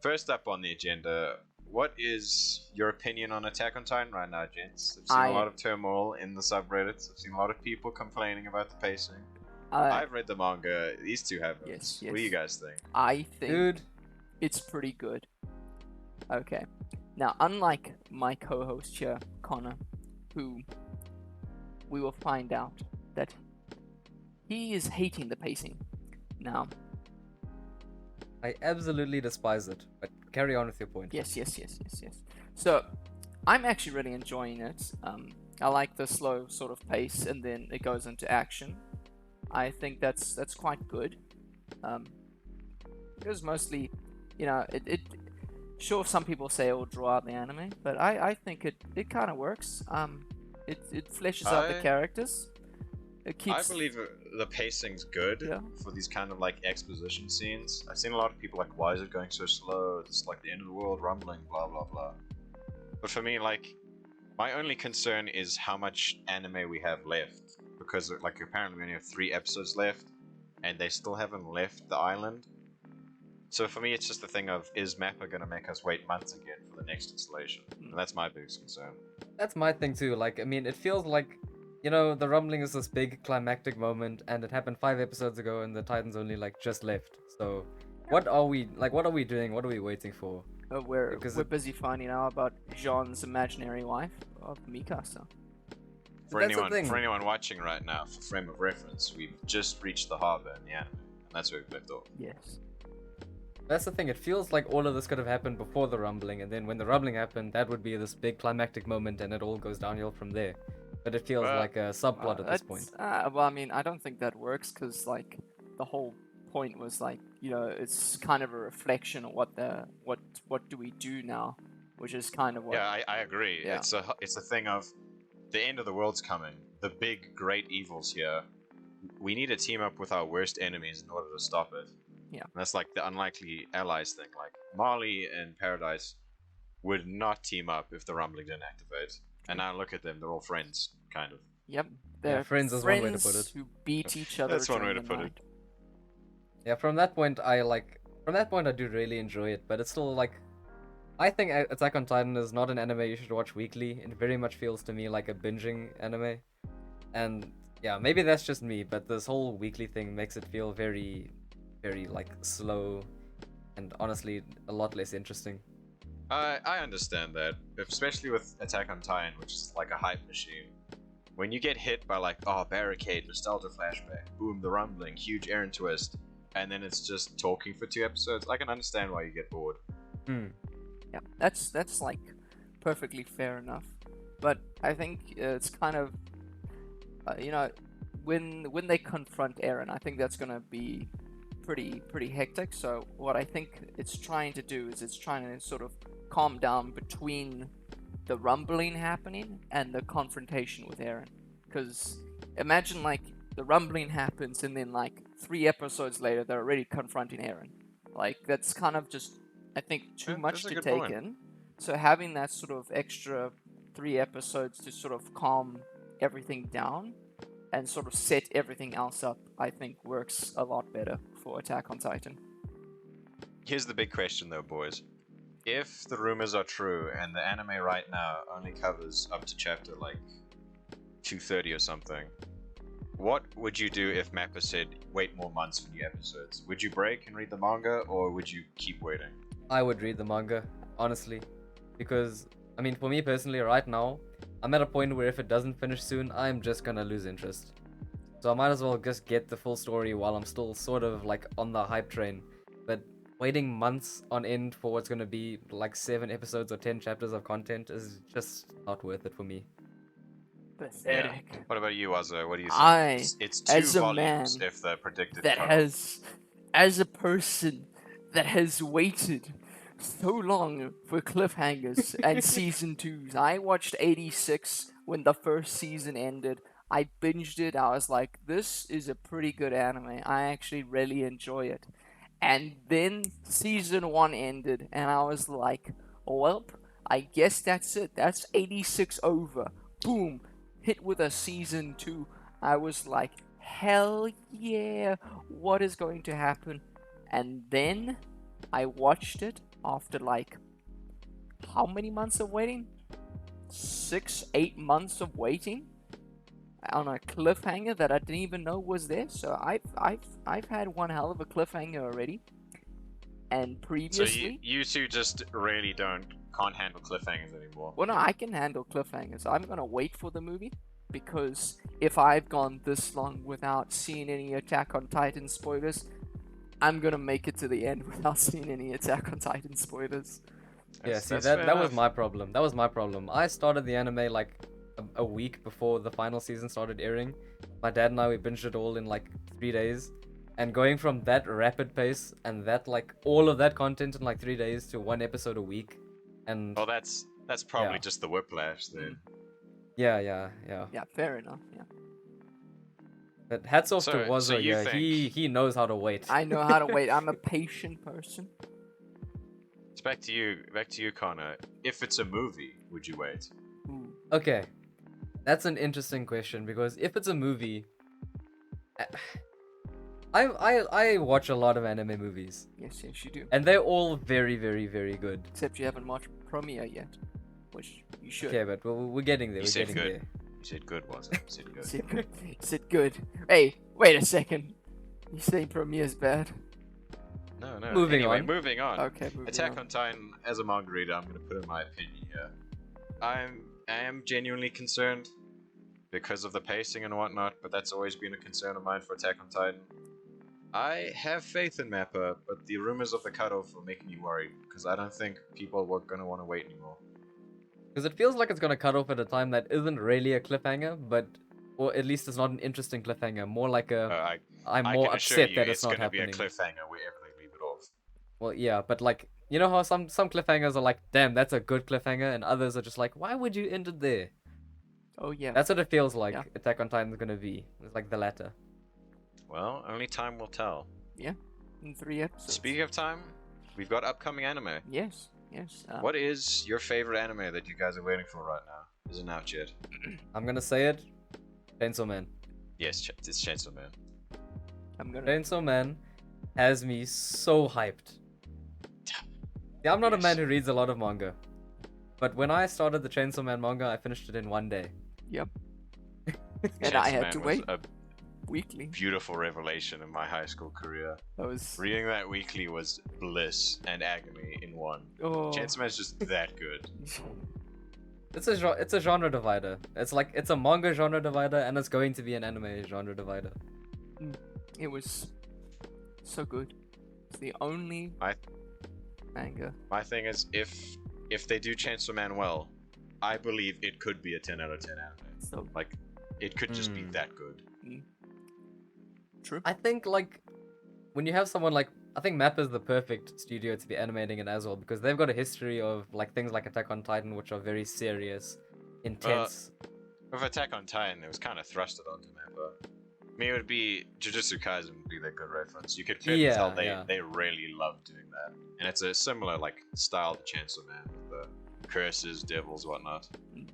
First up on the agenda, what is your opinion on Attack on Titan right now, gents? I've seen a lot of turmoil in the subreddits. I've seen a lot of people complaining about the pacing. I've read the manga. These two haven't. Yes. What do you guys think? I think Dude, it's pretty good. Okay. Now, unlike my co-host here, Connor, who we will find out that he is hating the pacing. Now, I absolutely despise it. But carry on with your point. yes. So, I'm actually really enjoying it. I like the slow sort of pace, and then it goes into action. I think that's quite good. Because mostly, it sure, some people say it will draw out the anime, but I think it kind of works. It fleshes out the characters. It keeps. I believe the pacing's good for these kind of like exposition scenes. I've seen a lot of people like, why is it going so slow? It's like the end of the world rumbling, blah blah blah. But for me, like, my only concern is how much anime we have left, because like apparently we only have 3 episodes left, and they still haven't left the island. So for me, it's just the thing of, is Mappa gonna make us wait months again for the next installation? And that's my biggest concern. That's my thing too. Like, I mean, it feels like, the rumbling is this big climactic moment, and it happened 5 episodes ago, and the Titans only like just left. So, what are we doing? What are we waiting for? We're busy finding out about Jean's imaginary wife of Mikasa. For anyone watching right now, for frame of reference, we've just reached the harbor in the anime, and that's where we've left off. Yes. That's the thing. It feels like all of this could have happened before the rumbling, and then when the rumbling happened, that would be this big climactic moment, and it all goes downhill from there. But it feels like a subplot at this point. Well, I mean, I don't think that works, because like the whole point was like, it's kind of a reflection of what do we do now, which is kind of what. Yeah, I agree. Yeah. It's a thing of the end of the world's coming. The big great evil's here. We need to team up with our worst enemies in order to stop it. Yeah. And that's like the unlikely allies thing. Like Marley and Paradise would not team up if the rumbling didn't activate. And now look at them, they're all friends, kind of. Yep. They're friends is one way to put it. who beat each other. That's one way to during put the it. night. Yeah, from that point I do really enjoy it, but it's still like, I think Attack on Titan is not an anime you should watch weekly. It very much feels to me like a binging anime. And yeah, maybe that's just me, but this whole weekly thing makes it feel very, very like slow and honestly a lot less interesting. I understand that, especially with Attack on Titan, which is like a hype machine. When you get hit by like, barricade, nostalgia flashback, boom, the rumbling, huge Eren twist, and then it's just talking for 2 episodes, I can understand why you get bored. Yeah, that's like perfectly fair enough. But I think it's kind of, when they confront Eren, I think that's gonna be pretty hectic. So what I think it's trying to do is it's trying to sort of calm down between the rumbling happening and the confrontation with Eren. Because imagine like the rumbling happens and then like 3 episodes later they're already confronting Eren. Like that's kind of just, I think, too much to take in. So having that sort of extra 3 episodes to sort of calm everything down and sort of set everything else up, I think works a lot better for Attack on Titan. Here's the big question though, boys. If the rumors are true and the anime right now only covers up to chapter like 230 or something, what would you do if Mappa said wait more months for new episodes? Would you break and read the manga, or would you keep waiting? I would read the manga, honestly, because I mean, for me personally, right now, I'm at a point where if it doesn't finish soon, I'm just gonna lose interest. So I might as well just get the full story while I'm still sort of like on the hype train. But waiting months on end for what's gonna be like 7 episodes or 10 chapters of content is just not worth it for me. Pathetic. Yeah. What about you, Azza? What do you think? It's 2 as a volumes man if the predicted that cutoff. as a person that has waited so long for cliffhangers and season 2s. I watched 86 when the first season ended. I binged it. I was like, this is a pretty good anime. I actually really enjoy it. And then season 1 ended, and I was like, well, I guess that's it. That's 86 over. Boom. Hit with a season 2. I was like, hell yeah. What is going to happen? And then I watched it, after like how many months of waiting? 6-8 months of waiting on a cliffhanger that I didn't even know was there. So I've had one hell of a cliffhanger already. And So previously, you two just really can't handle cliffhangers anymore. well, no, I can handle cliffhangers. I'm gonna wait for the movie because if I've gone this long without seeing any Attack on Titan spoilers, I'm gonna make it to the end without seeing any Attack on Titan spoilers. Yeah, see, That's that fair was enough. my problem. That was my problem. I started the anime like a week before the final season started airing. My dad and I, we binged it all in like 3 days. And going from that rapid pace and that like all of that content in like 3 days to one episode a week, and Well, that's probably Yeah. just the whiplash then. yeah. Yeah, fair enough. Yeah, But hats off to So Wazo. you Yeah, think- he knows how to wait. I know how to wait. I'm a patient person. It's back to you, Connor. If it's a movie, would you wait? Ooh. Okay, that's an interesting question because if it's a movie, I watch a lot of anime movies Yes, you do. and they're all very very good. Except you haven't watched Premiere yet, which you should. Okay, but we're getting there. You We're said getting good. there. You said good, wasn't it? You said good. Said good. Said good. Hey, wait a second. You saying Premiere's bad? No. Moving Anyway, on. moving on. Okay, moving Attack on. on Titan, as a manga reader, I'm gonna put in my opinion here. I am genuinely concerned because of the pacing and whatnot, but that's always been a concern of mine for Attack on Titan. I have faith in Mappa, but the rumors of the cutoff are making me worried because I don't think people are gonna want to wait anymore. Because it feels like it's gonna cut off at a time that isn't really a cliffhanger, but or at least it's not an interesting cliffhanger. More like a I'm I more can assure upset you that it's not gonna happening. be a cliffhanger wherever they leave it off. Well, yeah, but like you know how some cliffhangers are like, damn, that's a good cliffhanger, and others are just like, why would you end it there? Oh yeah. That's what it feels like. Yeah. Attack on Titan is gonna be. It's like the latter. Well, only time will tell. In 3 episodes. Speaking of time, we've got upcoming anime. Yes. What is your favorite anime that you guys are waiting for right now? Isn't out yet. I'm gonna say it. Chainsaw Man. Yes, it's Chainsaw Man. I'm gonna. Chainsaw Man has me so hyped. Yeah, I'm not a man Yes. who reads a lot of manga, but when I started the Chainsaw Man manga, I finished it in one day. Yep. And I Chainsaw had Man to was wait a weekly. beautiful revelation in my high school career. That was. Reading that weekly was bliss and agony in one. Oh. Chainsaw Man's just that good. It's a genre divider. It's like it's a manga genre divider, and it's going to be an anime genre divider. It was so good. It's the only I- manga. My thing is, if they do Chainsaw Man well, I believe it could be a 10 out of 10 anime. So Like, it could just be Hmm. that good. true. I think like when you have someone like I think Mappa is the perfect studio to be animating it as well because they've got a history of like things like Attack on Titan, which are very serious, intense. With Attack on Titan, it was kind of thrusted onto Mappa. I mean, it would be Jujutsu Kaisen would be their good reference. You could clearly Yeah, tell yeah. they really love doing that, and it's a similar like style to Chainsaw Man, with the curses, devils, whatnot.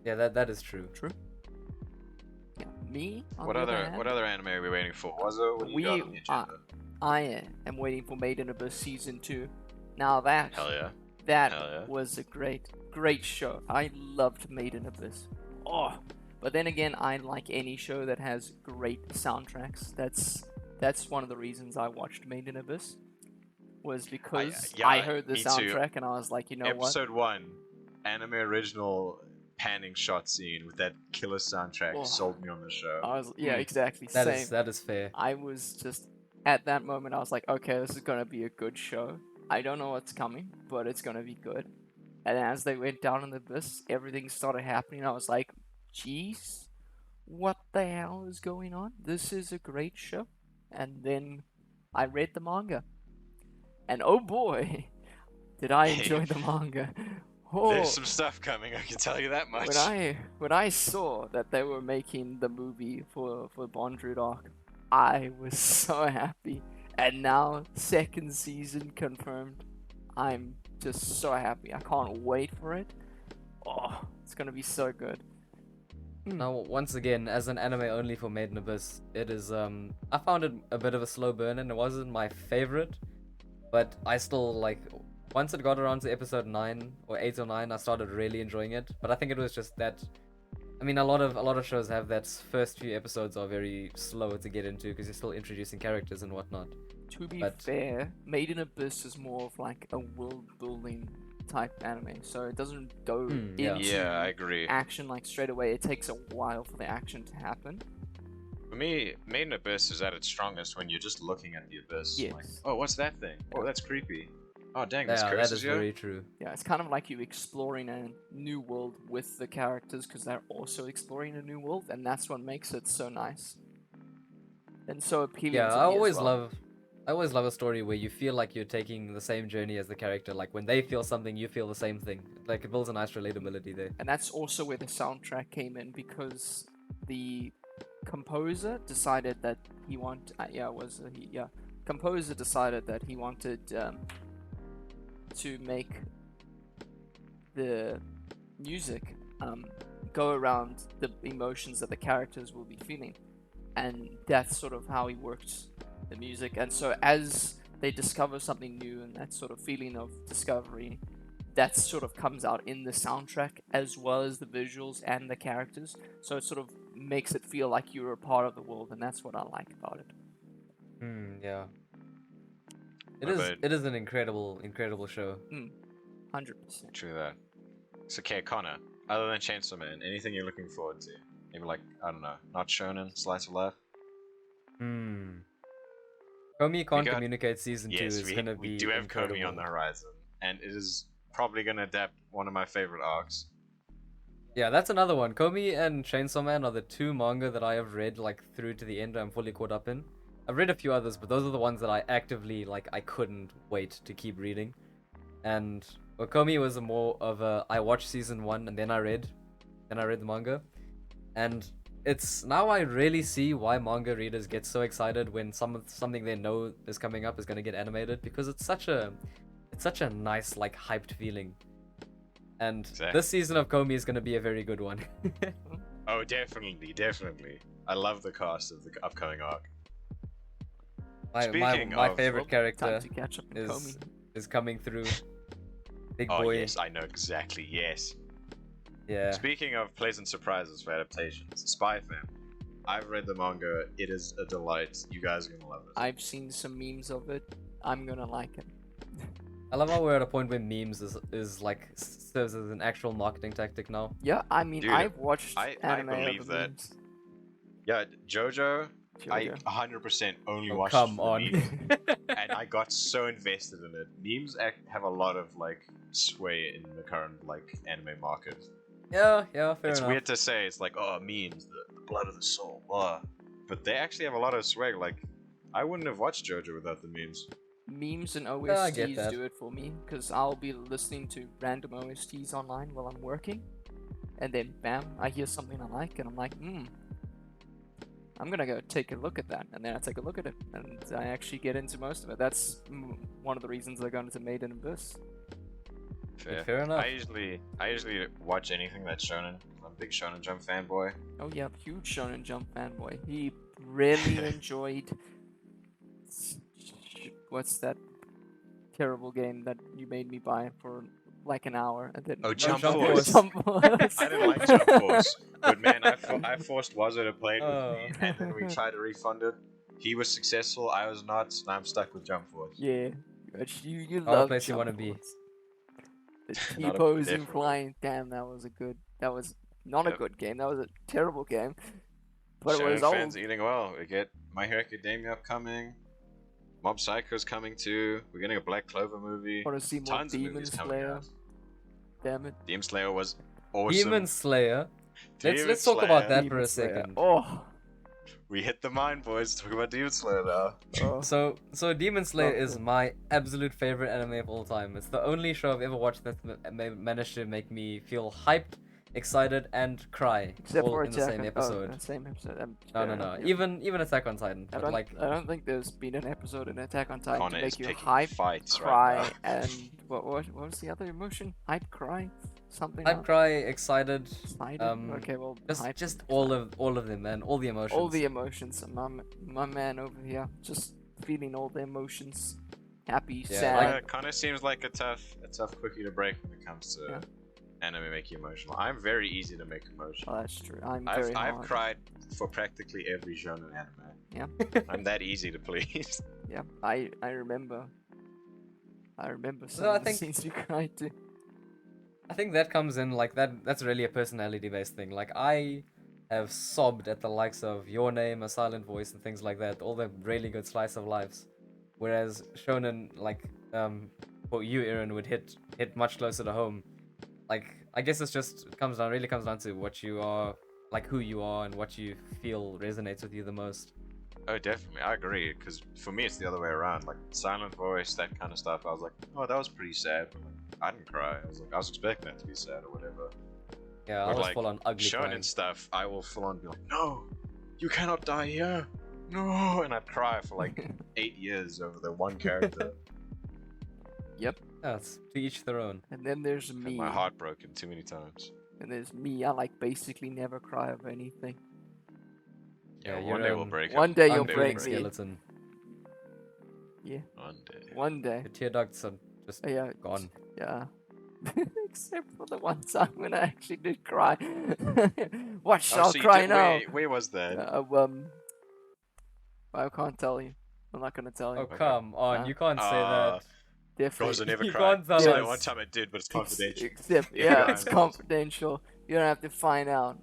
Yeah, that is true. Yeah. Me. On What the other hand, what other anime are we waiting for? Wazo, what do you got on the agenda? I am waiting for Made in Abyss season 2. Now that Hell yeah! that Hell yeah. was a great show. I loved Made in Abyss. Oh, but then again, I like any show that has great soundtracks. That's one of the reasons I watched Made in Abyss. Was because yeah, I heard the me too. soundtrack and I was like, you know what? Episode 1, anime original panning shot scene with that killer soundtrack Oh. sold me on the show. I was yeah, Hmm. exactly. That Same. is that is fair. I was just at that moment I was like, okay, this is gonna be a good show. I don't know what's coming, but it's gonna be good. And as they went down in the abyss, everything started happening. I was like, jeez, what the hell is going on? This is a great show. And then I read the manga. And oh boy, did I enjoy the manga. Oh, There's some stuff coming, I can tell you that much. when I saw that they were making the movie for Bondrewd Arc, I was so happy. And now second season confirmed. I'm just so happy. I can't wait for it. Oh, it's gonna be so good. Now, once again, as an anime only for Made in Abyss, it is I found it a bit of a slow burn and it wasn't my favorite, but I still like once it got around to episode 9 or 8 or 9, I started really enjoying it. But I think it was just that. I mean, a lot of shows have that first few episodes are very slow to get into because you're still introducing characters and whatnot. To be fair, Made in Abyss is more of like a world building type anime, so it doesn't go into I agree. action like straight away. It takes a while for the action to happen. For me, Made in Abyss is at its strongest when you're just looking at the abyss. Yes. Like, oh, what's that thing? Oh, that's creepy. Oh, dang, there's Yeah, that curses is here. very true. Yeah, it's kind of like you exploring a new world with the characters because they're also exploring a new world, and that's what makes it so nice and so appealing. Yeah, to I me as always well. love a story where you feel like you're taking the same journey as the character. Like when they feel something, you feel the same thing. Like it builds a nice relatability there. And that's also where the soundtrack came in because the composer decided that he wanted. Composer decided that he wanted to make the music go around the emotions that the characters will be feeling, and that's sort of how he worked the music. And so as they discover something new and that sort of feeling of discovery, that sort of comes out in the soundtrack as well as the visuals and the characters, so it sort of makes it feel like you're a part of the world, and that's what I like about it. Yeah. It is an incredible show. 100%. True that. So, okay, Connor, other than Chainsaw Man, anything you're looking forward to? Maybe like, I don't know, not shonen, slice of life? Komi Can't Communicate Season 2 Yes, is going to be we do have incredible. Komi on the horizon, and it is probably going to adapt one of my favorite arcs. Yeah, that's another one. Komi and Chainsaw Man are the two manga that I have read like through to the end. I'm fully caught up in. I've read a few others, but those are the ones that I actively I couldn't wait to keep reading. And Komi was more of a I watched season 1 and then I read the manga. And it's now I really see why manga readers get so excited when something they know is coming up is going to get animated, because it's such a nice hyped feeling. And this season of Komi is going to be a very good one. Oh, definitely. I love the cast of the upcoming arc. My favorite character to catch up in Komi. is coming through. Big boy. Oh yes, I know exactly. Yes. Yeah. Speaking of pleasant surprises for adaptations, Spy Family. I've read the manga. It is a delight. You guys are gonna love it. I've seen some memes of it. I'm gonna like it. I love how we're at a point where memes serves as an actual marketing tactic now. Yeah, I mean, Dude, I've watched anime I believe of that. memes. Yeah, JoJo. I 100% only watched come on. memes, and I got so invested in it. Memes have a lot of sway in the current anime market. Yeah, fair It's enough. weird to say. It's like, oh, memes, the blood of the soul, blah. But they actually have a lot of swag. I wouldn't have watched JoJo without the memes. Memes and I get OSTs that. do it for me, because I'll be listening to random OSTs online while I'm working, and then bam, I hear something I like, and I'm like, I'm gonna go take a look at that, and then I take a look at it, and I actually get into most of it. That's one of the reasons I got into Made in Abyss. Fair enough. I usually watch anything that's shonen. I'm a big Shonen Jump fanboy. Oh yeah, huge Shonen Jump fanboy. He really enjoyed. What's that terrible game that you made me buy for an hour and then? Oh, Jump Force. Jump Force. I didn't like Jump Force, but man, I forced Wazzo to play it with me, and then we tried to refund it. He was successful, I was not, and I'm stuck with Jump Force. Yeah, you All the love place Jump you want to be. Force. The Not a- T-posing definitely. flying. Damn, that was not a Yep. good game. That was a terrible game. But Shonen it was fans old. eating well. We get My Hero Academia upcoming. Mob Psycho's coming too. We're getting a Black Clover movie. Want to see more Tons of Demon movies coming Slayer? out. Damn it. Demon Slayer was awesome. Demon Slayer. Demon Let's talk about Slayer. that for a Demon Slayer. second. Oh. We hit the mine, boys. Talk about Demon Slayer now. Oh. So Demon Slayer Oh, is cool. my absolute favorite anime of all time. It's the only show I've ever watched that managed to make me feel hyped, excited, and cry Except all for in the Attack same on- episode. Oh, same episode. No. Even Attack on Titan. I But don't think there's been an episode in Attack on Titan Connor to is make you picking hype, fights cry, right now. and what was the other emotion? Hype, cry, something. hype, else? cry, excited. Excited? Okay, well, hype, Just all of them, man. All the emotions. all the emotions. My man over here, just feeling all the emotions. happy, Yeah, sad. like- Yeah, it kind of seems like a tough cookie to break when it comes to Yeah. anime make you emotional. I'm very easy to make emotional. Oh, that's true. I'm very I've hard. cried for practically every genre anime. Yeah. I'm that easy to please. Yeah, I remember. I remember some No, I of the think- scenes you cried to. I think that comes in like that's really a personality based thing. Like I have sobbed at the likes of Your Name, A Silent Voice, and things like that. All the really good slice of lives. Whereas shonen, like for you, Aaron, would hit much closer to home. Like I guess it's just really comes down to what you are, like who you are, and what you feel resonates with you the most. Oh, definitely, I agree. Because for me, it's the other way around. Like Silent Voice, that kind of stuff. I was like, oh, that was pretty sad. But like, I didn't cry. I was expecting it to be sad or whatever. Yeah, I But was like full on ugly shonen crying. stuff, I will full on be like, no, you cannot die here. No, and I'd cry for like 8 years over the one character. Yeah, it's to each their own. And then there's Had me. my heart broken too many times. And there's me. I like basically never cry over anything. Yeah, Yeah, one you're, day we'll break One up. day you'll One day break we'll me. skeleton. Yeah, One day. one day. The tear ducts are just Yeah, gone. yeah. Except for the one time when I actually did cry. Watch, Oh, I'll so you cry did- now. Where was that? I can't tell you. I'm not gonna tell you. Oh come on, you can't say that. Definitely. Because I never You cried. can't tell So us. that one time I did, but it's confidential. Except, Yeah, yeah, I it's know. confidential. You don't have to find out.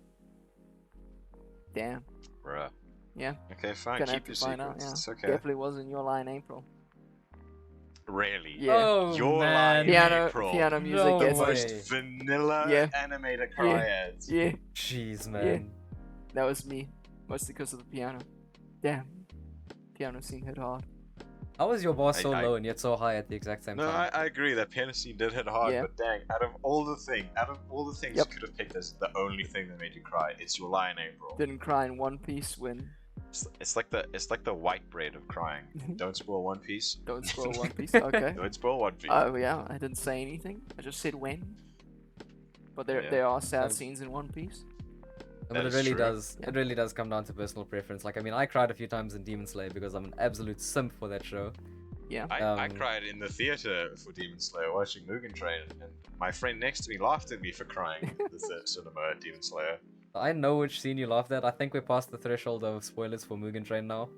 Damn. Bruh. Yeah. Okay, fine. Gonna Keep have to your find out. secrets. Yeah. It's okay. Definitely wasn't your line, April. Really? Yeah. Oh Your man. line. Piano music No The gets way. most vanilla Yeah. animated cry ads. Yeah, Jeez, man. that was me. Mostly because of the piano. Damn. Piano scene hit hard. How was your bar so I- low and yet so high at the exact same No, time? I agree. That piano scene did hit hard, Yeah. but dang, out of all the things Yep. you could have picked as the only thing that made you cry, it's your line, April. Didn't cry in One Piece when It's like the white bread of crying. Don't spoil One Piece. don't spoil One Piece. Okay. Don't spoil One Piece. Oh yeah, I didn't say anything. I just said when. But there Yeah. there are sad Um, scenes in One Piece. But That it is really true. does. Yeah. It really does come down to personal preference. Like, I mean, I cried a few times in Demon Slayer because I'm an absolute simp for that show. Yeah. I um, cried in the theater for Demon Slayer watching Mugen Train, and my friend next to me laughed at me for crying at the cinema at Demon Slayer. I know which scene you laughed at. I think we're past the threshold of spoilers for Mugen Train now.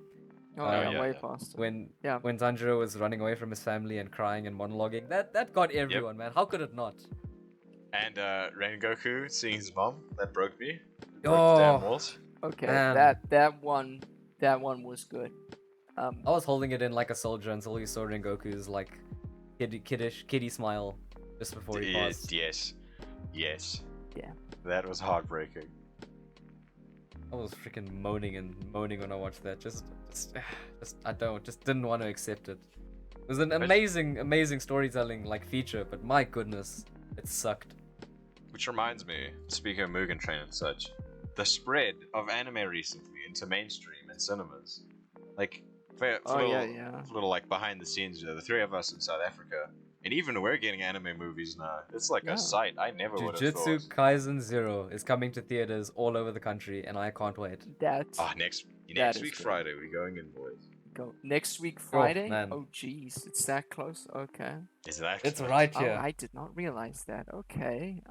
Oh, Oh, yeah, yeah, way yeah. past. it. When Yeah. when Tanjiro was running away from his family and crying and monologuing, that got everyone, man. How could it not? And Rengoku seeing his mom, that broke me. Broke the Oh. damn walls. Okay, Man. that one was good. I was holding it in like a soldier until you saw Rengoku's like kiddie smile just before he passed. Yes. Yeah. That was heartbreaking. I was freaking moaning when I watched that. Just didn't want to accept it. It was an amazing storytelling like feature, but my goodness, it sucked. Which reminds me, speaking of Mugen Train and such, the spread of anime recently into mainstream and cinemas. Like, for Oh, little, yeah. for little like behind the scenes, the three of us in South Africa, and even we're getting anime movies now. It's like Yeah. a sight I never would have Jujutsu thought. Kaisen Zero is coming to theaters all over the country, and I can't wait. That's Ah, next is week good. Friday we're going in, boys. go next week Friday. man. Oh jeez, it's that close. Okay. Is that It's close? right Oh, here. I did not realize that. Okay.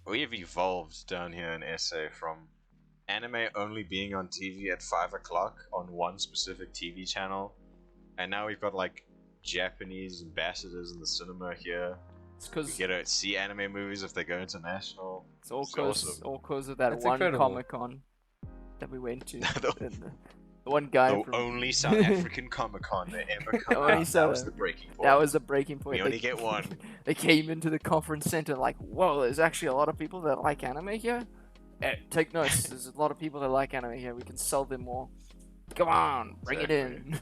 We've evolved down here in SA from anime only being on TV at 5 o'clock on one specific TV channel, and now we've got like Japanese ambassadors in the cinema here. It's We because get to see anime movies if they go international. it's all it's cause awesome. of that That's one incredible. Comic Con that we went to. The- And the one guy The from only South African Comic Con they ever come Only out. That South- was the breaking point. that was the breaking point. We only get one. They came into the conference center like, whoa, there's actually a lot of people that like anime here. Take notes. There's a lot of people that like anime here. We can sell them more. Come on, bring it in.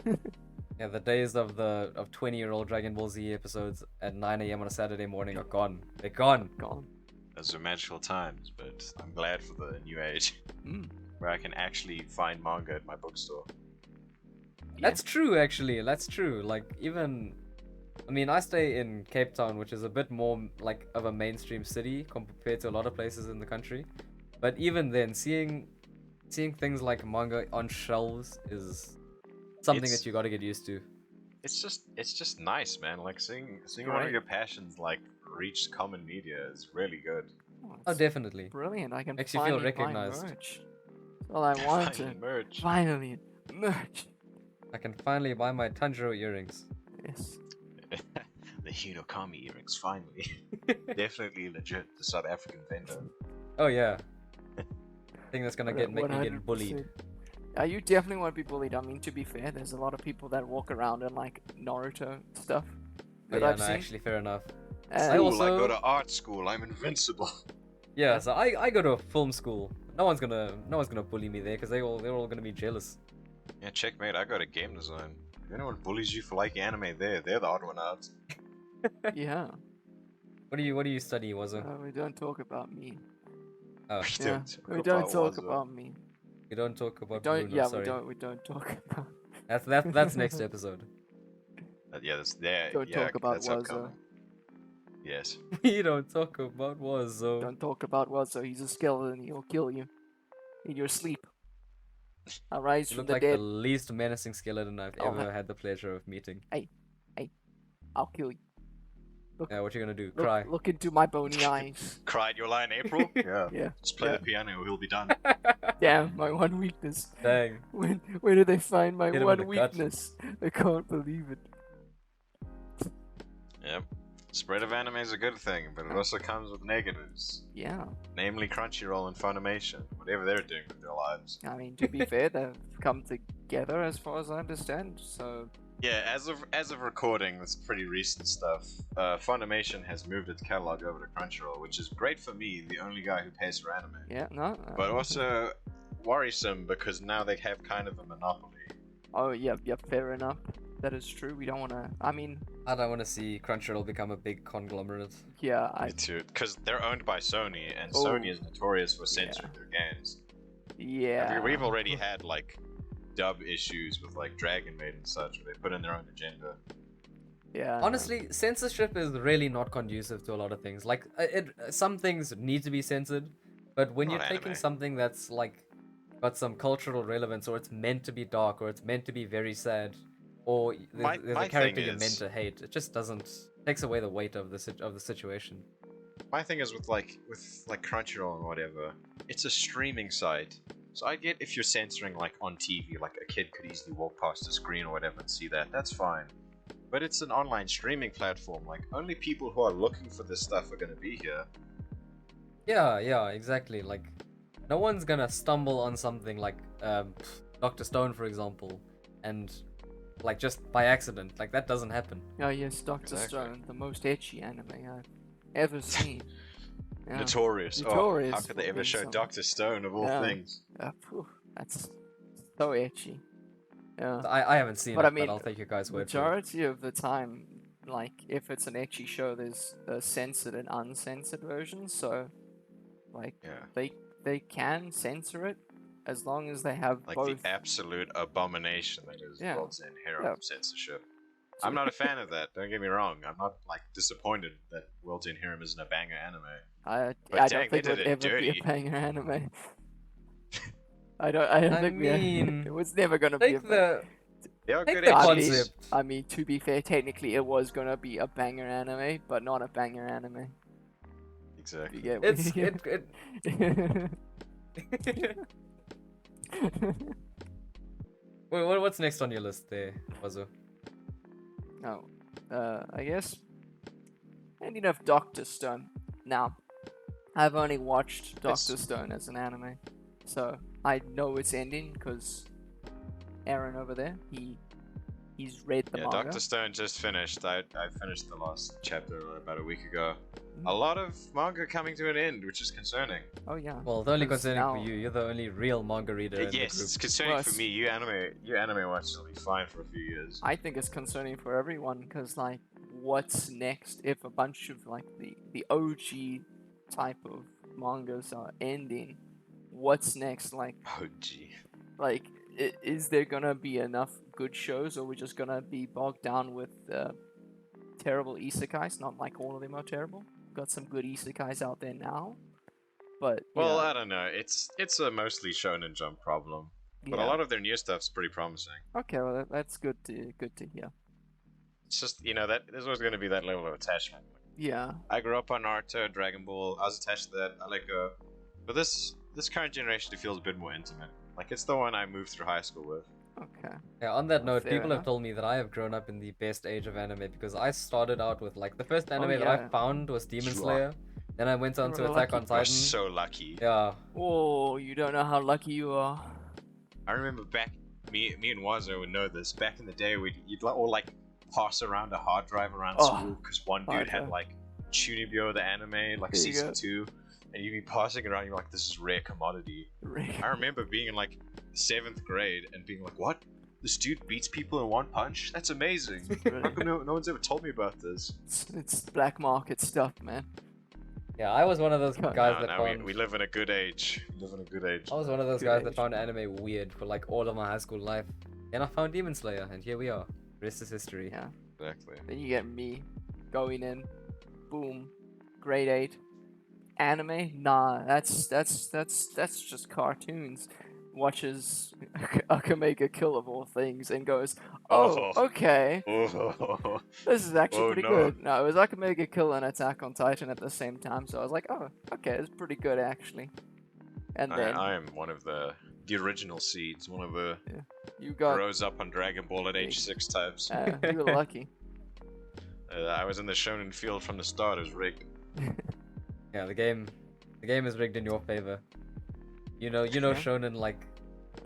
Yeah, the days of 20-year-old Dragon Ball Z episodes at 9 a.m. on a Saturday morning are gone. They're gone. Gone. Those were magical times, but I'm glad for the new age Mm. where I can actually find manga at my bookstore. That's true, actually. That's true. Like, even... I mean, I stay in Cape Town, which is a bit more, like, of a mainstream city compared to a lot of places in the country. But even then, seeing things like manga on shelves is something It's- that you gotta get used to. it's just nice, man. Like seeing one of Great. your passions like reach common media is really good. Oh, Oh, it's definitely. brilliant! I can Makes you feel finally buy recognized. merch. That's all I wanted. Finally, merch. Finally, merch. I can finally buy my Tanjiro earrings. Yes. The Hinokami earrings, finally. Definitely legit, the South African vendor. Oh yeah. Think that's gonna make me get 100%. bullied. You definitely won't be bullied. I mean, to be fair, there's a lot of people that walk around in like Naruto stuff Oh that yeah, I've no, seen. actually, fair enough. And Cool, also- I go to art school, I'm invincible. Yeah, so I go to a film school. No one's gonna bully me there because they're all gonna be jealous. Yeah, checkmate, I go to game design. If anyone bullies you for liking anime, they're the odd one out. yeah, What do you study, Wazo? we don't talk about me. Oh, We Yeah, we don't talk Wazo. about me. we don't talk We about don't. Bruno. Yeah, Sorry, we don't talk about. that's next episode. Yeah, that's there. Don't yeah, talk about that's Wazo. upcoming. Yes. We don't talk about Wazo. Don't talk about Wazo. He's a skeleton. He'll kill you in your sleep. I'll rise You from look the like dead. the least menacing skeleton I've Oh, ever had the pleasure of meeting. I'll kill you. Yeah, what you gonna do? Look, Cry? look into my bony eyes. Cried your line, April? Yeah. Yeah. Just play Yeah. the piano, we'll be done. Damn, my one weakness. Dang. Where did they find my Hit him in one the gut. weakness? I can't believe it. Yep. Spread of anime is a good thing, but it also comes with negatives. Yeah. Namely Crunchyroll and Funimation, whatever they're doing with their lives. I mean, to be fair, they've come together as far as I understand. So Yeah, as of recording, this pretty recent stuff. Funimation has moved its catalog over to Crunchyroll, which is great for me, the only guy who pays for anime. yeah, no. But also worrisome because now they have kind of a monopoly. Oh yeah, fair enough. That is true. We don't want to. I mean, I don't want to see Crunchyroll become a big conglomerate. yeah, Me too, because they're owned by Sony, and Oh. Sony is notorious for censoring their games. yeah. We've already had like dub issues with like Dragon Maid and such, where they put in their own agenda. Yeah. Honestly, censorship is really not conducive to a lot of things. Like, some things need to be censored, but when Not you're taking anime. something that's like got some cultural relevance, or it's meant to be dark, or it's meant to be very sad, or there's my a character thing you're meant is- to hate, it just doesn't takes away the weight of the situation. My thing is with Crunchyroll and whatever, it's a streaming site. So I get if you're censoring like on TV, like a kid could easily walk past the screen or whatever and see that. That's fine. But it's an online streaming platform. Like only people who are looking for this stuff are gonna be here. Yeah, exactly. Like, no one's gonna stumble on something like Dr. Stone, for example, and like just by accident. Like that doesn't happen. Oh yes, Doctor Exactly. Stone, the most etchy anime I've ever seen. Yeah. Notorious. Notorious Oh, how could they for ever being show so- Dr. Stone of all Yeah. things? Phew, that's so etchy. Yeah. I haven't seen But it, I mean, but I'll take your guys' word for it. Majority of the time, like if it's an etchy show, there's a censored and uncensored version. So, like Yeah. they can censor it as long as they have Like both. the absolute abomination that is Yeah. World's End Hero Yeah. censorship. I'm not a fan of that. Don't get me wrong. I'm not like disappointed that World's End Hero isn't a banger anime. I But I dang, don't they think it would did it ever be dirty. a banger anime. I don't I think mean, it was never gonna be. Take the They are Take good the edges. concept. I mean, to be fair, technically it was gonna be a banger anime, but not a banger anime. Exactly. You get it's what it. Wait, what's next on your list there, Wazo? Oh, I guess ending of Doctor Stone. Now, I've only watched Doctor Stone as an anime, so I know its ending because Aaron over there, he's read the Yeah, manga. Dr. Stone just finished. I finished the last chapter about a week ago. Mm. A lot of manga coming to an end, which is concerning. Oh yeah. Well, the only 'Cause concerning now- for you, you're the only real manga reader in Yes, the it's group. concerning Well, for me. You anime watchers will be fine for a few years. I think it's concerning for everyone because like, what's next if a bunch of like the OG type of mangas are ending? What's next? Oh gee. Like, is there gonna be enough good shows, or are we just gonna be bogged down with terrible isekais? Not like all of them are terrible. Got some good isekais out there now, but Well, yeah, I don't know. It's a mostly Shonen Jump problem, but a yeah. lot of their new stuff's pretty promising. Okay, well that's good to hear. it's just, you know, that there's always going to be that level of attachment. Yeah. I grew up on Naruto, Dragon Ball. I was attached to that. I let go. But this current generation, it feels a bit more intimate. Like, it's the one I moved through high school with. Okay. Yeah, on that note, Fair people have enough. told me that I have grown up in the best age of anime because I started out with like the first anime that yeah. I found was Demon You are- Slayer. Then I went on to You're Attack lucky. on You're Titan. so lucky. Yeah. Oh, you don't know how lucky you are. I remember back, me and Wazo would know this. Back in the day, you'd all like pass around a hard drive around Oh, school because one dude hard had drive. like Chunibyo the anime, like There you season go. 2, and you'd be passing around. You're like, this is rare commodity. I remember being in like 7th grade and being like, what? This dude beats people in one punch? That's amazing. How come no one's ever told me about this? It's black market stuff, man. Yeah, I was one of those Come on. guys No, that no, found. we live in a good age. We live in a good age. I was one of those Good guys that age. found anime weird for like all of my high school life. Then I found Demon Slayer, and here we are. Rest is history. Yeah. Exactly. Then you get me going in, boom, grade 8. Anime? Nah, that's just cartoons. Watches Akamega Kill of all things and goes, oh, Oh. okay, Oh, this is actually Oh, pretty no. good. No, it was Akamega Kill and Attack on Titan at the same time, so I was like, oh, okay, it's pretty good actually. And then I am one of the original seeds, one of the you got, grows up on Dragon Ball at age 6 types. you were lucky. I was in the shonen field from the start. It was rigged. Yeah, the game is rigged in your favor. You know Yeah. shonen like.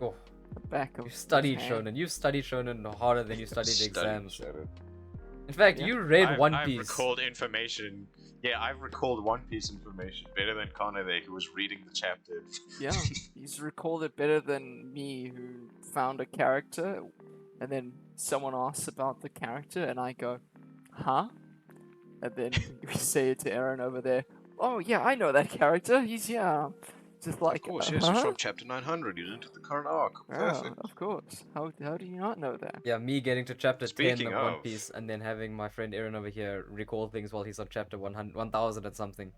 Oh, The back of you studied his hand. shonen. You studied shonen harder than you studied exams. Shonen. In fact, Yeah. you read One I've Piece. recalled information. Yeah, I've recalled One Piece information better than Kanade, who was reading the chapter. Yeah, he's recalled it better than me, who found a character, and then someone asks about the character, and I go, huh? And then we say it to Aaron over there. Oh yeah, I know that character. He's just like. Of course, yes, he's from chapter 900. He's into the current arc. Yeah, Perfect. of course. How do you not know that? Yeah, me getting to chapter 10 Speaking of One of- Piece and then having my friend Aaron over here recall things while he's on chapter 100, 1000 and something.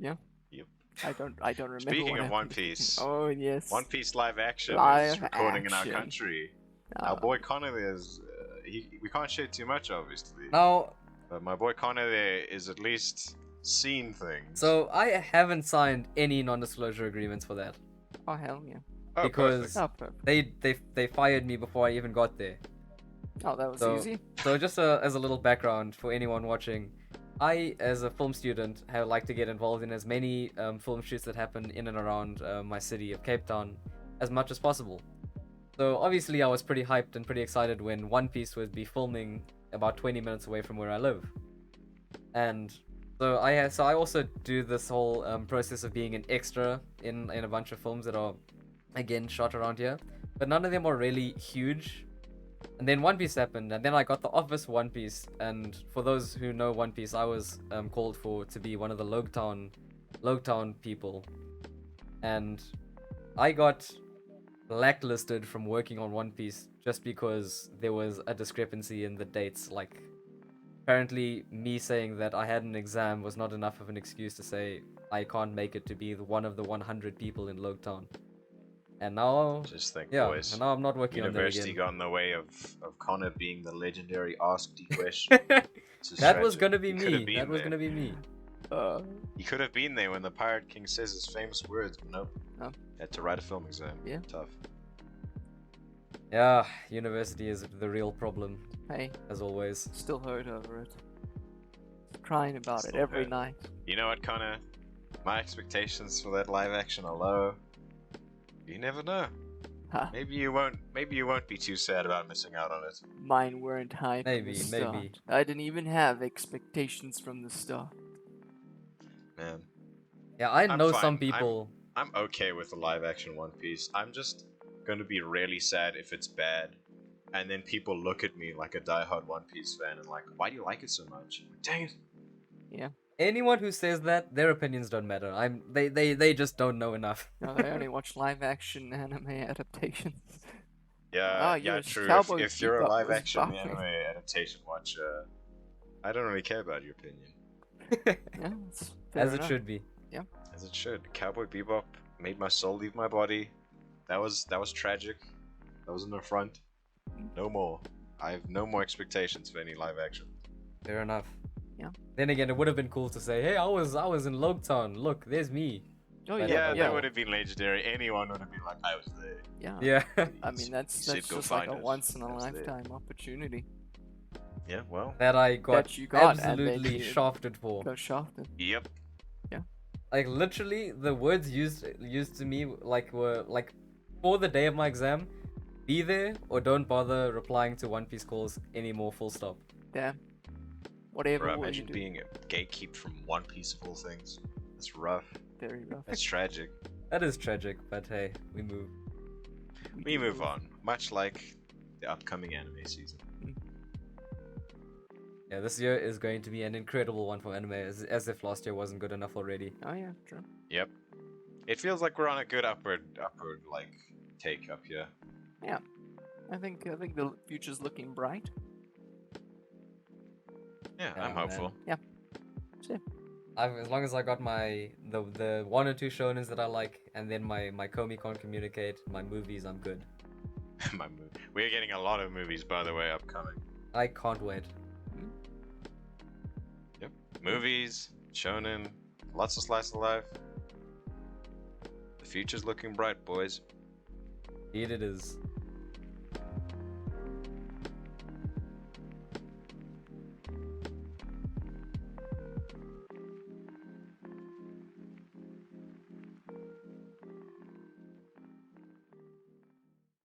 I don't remember. Speaking what of One happened. Piece, Oh yes. One Piece live action is Live recording in our action. country. Ah, Our boy Kanade is. We can't share too much, obviously. Now, But my boy Kanade is at least seen things. so I haven't signed any non-disclosure agreements for that. oh hell yeah. Oh, because- perfect. Oh, perfect. They fired me before I even got there. Oh, that was So- easy. So just as a little background for anyone watching, I, as a film student, like to get involved in as many film shoots that happen in and around my city of Cape Town as much as possible. So obviously I was pretty hyped and pretty excited when One Piece would be filming about 20 minutes away from where I live. And so I also do this whole process of being an extra in a bunch of films that are, again, shot around here. But none of them are really huge. And then One Piece happened, and then I got the Office One Piece. And for those who know One Piece, I was called for to be one of the Logtown people, and I got blacklisted from working on One Piece just because there was a discrepancy in the dates. Like, apparently, me saying that I had an exam was not enough of an excuse to say I can't make it to be one of the 100 people in Logtown. And now, Just think, yeah, boys. and now I'm not working on there University again. got in the way of Connor being the legendary Ask D question. This is That was tragic. gonna be He could have me. been That was there. gonna be me. He could have been there when the Pirate King says his famous words, but nope. No. Had to write a film exam. Yeah. Tough. Yeah, university is the real problem, Hey, as always. still hurt over it. Crying about it Still every hurt. night. You know what, Connor? My expectations for that live action are low. You never know. Ha, Maybe you won't be too sad about missing out on it. mine weren't high from Maybe, the maybe. start. I didn't even have expectations from the start. Man. Yeah, I I'm know fine. some people. I'm okay with the live action One Piece. I'm just gonna be really sad if it's bad. And then people look at me like a diehard One Piece fan and like, why do you like it so much? Like, dang it. Anyone who says that, their opinions don't matter. They just don't know enough. No, I only watch live action anime adaptations. Yeah, Ah, yeah, yes, true. Cowboy If you're a Bebop live was action bopping. anime adaptation watcher, I don't really care about your opinion. Yeah, it's fair As it enough. should be. As it should. Cowboy Bebop made my soul leave my body. That was tragic. That was an affront. No more. I have no more expectations for any live action. Fair enough. Yeah. Then again, it would have been cool to say, "Hey, I was in Loketown. Look, there's me." Oh But, Yeah, yeah. that would have been legendary. Anyone would have been like, I was there. Yeah. Yeah. I mean, that's said go just like a find us. once in a That's it. lifetime opportunity. Yeah, well. That I got That you got, and then absolutely you shafted for. Go Shafted. Yep. Like literally, the words used to me like were like, for the day of my exam, be there or don't bother replying to One Piece calls anymore. Full stop. Damn. Whatever Bro, will you imagine do. being gatekept from One Piece of all things. That's rough. Very rough. That's tragic. That is tragic, but hey, we move. We move on. Much like the upcoming anime season. Yeah, this year is going to be an incredible one for anime, as if last year wasn't good enough already. Oh yeah, true. Yep. It feels like we're on a good upward like take up here. I think the future's looking bright. Yeah, Yeah, I'm hopeful. As long as I got my the one or two shonens that I like, and then my Komi can't communicate, my movies, I'm good. We're getting a lot of movies, by the way, upcoming. I can't wait. Yep. Movies, shonen, lots of slice of life. The future's looking bright, boys. Indeed it is.